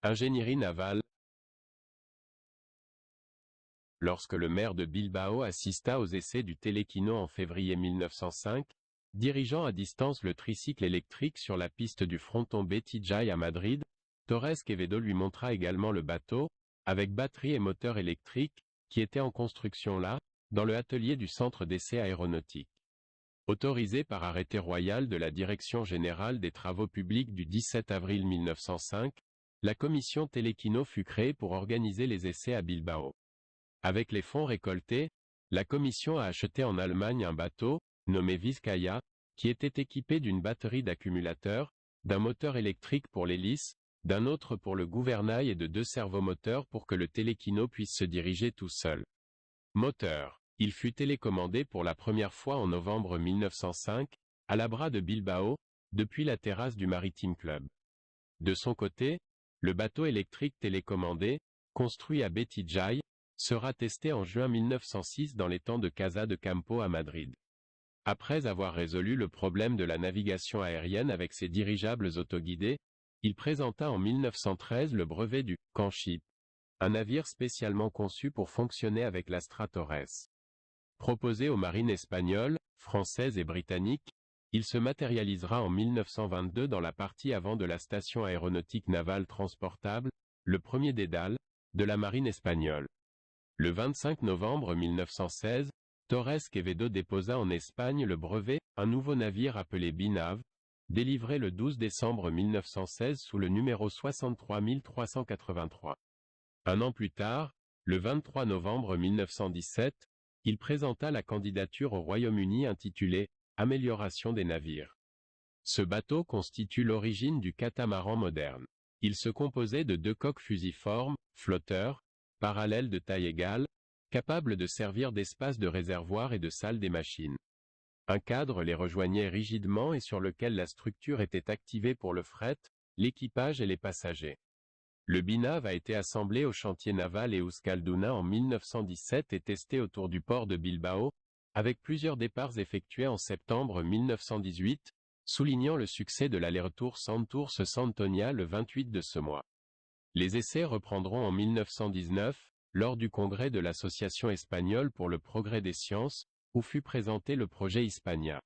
Ingénierie navale. Lorsque le maire de Bilbao assista aux essais du Telequino en février 1905, dirigeant à distance le tricycle électrique sur la piste du fronton Betty-Jay à Madrid, Torres Quevedo lui montra également le bateau, avec batterie et moteur électrique, qui était en construction là, dans le atelier du centre d'essais aéronautique. Autorisé par arrêté royal de la Direction générale des travaux publics du 17 avril 1905, la commission Telequino fut créée pour organiser les essais à Bilbao. Avec les fonds récoltés, la commission a acheté en Allemagne un bateau, nommé Vizcaya, qui était équipé d'une batterie d'accumulateurs, d'un moteur électrique pour l'hélice, d'un autre pour le gouvernail et de 2 servomoteurs pour que le Telequino puisse se diriger tout seul. Moteur. Il fut télécommandé pour la première fois en novembre 1905, à l'Abra de Bilbao, depuis la terrasse du Maritime Club. De son côté, le bateau électrique télécommandé, construit à Betty-Jay, sera testé en juin 1906 dans les temps de Casa de Campo à Madrid. Après avoir résolu le problème de la navigation aérienne avec ses dirigeables autoguidés, il présenta en 1913 le brevet du « Canship », un navire spécialement conçu pour fonctionner avec la Stratores. Proposé aux marines espagnoles, françaises et britanniques, il se matérialisera en 1922 dans la partie avant de la station aéronautique navale transportable, le premier dédale, de la marine espagnole. Le 25 novembre 1916, Torres Quevedo déposa en Espagne le brevet, un nouveau navire appelé Binav, délivré le 12 décembre 1916 sous le numéro 63383. Un an plus tard, le 23 novembre 1917, il présenta la candidature au Royaume-Uni intitulée « Amélioration des navires ». Ce bateau constitue l'origine du catamaran moderne. Il se composait de 2 coques fusiformes, flotteurs, parallèles de taille égale, capables de servir d'espace de réservoir et de salle des machines. Un cadre les rejoignait rigidement et sur lequel la structure était activée pour le fret, l'équipage et les passagers. Le Binav a été assemblé au chantier naval Euskalduna en 1917 et testé autour du port de Bilbao, avec plusieurs départs effectués en septembre 1918, soulignant le succès de l'aller-retour Santours-Santonia le 28 de ce mois. Les essais reprendront en 1919, lors du congrès de l'Association espagnole pour le progrès des sciences, où fut présenté le projet Hispania.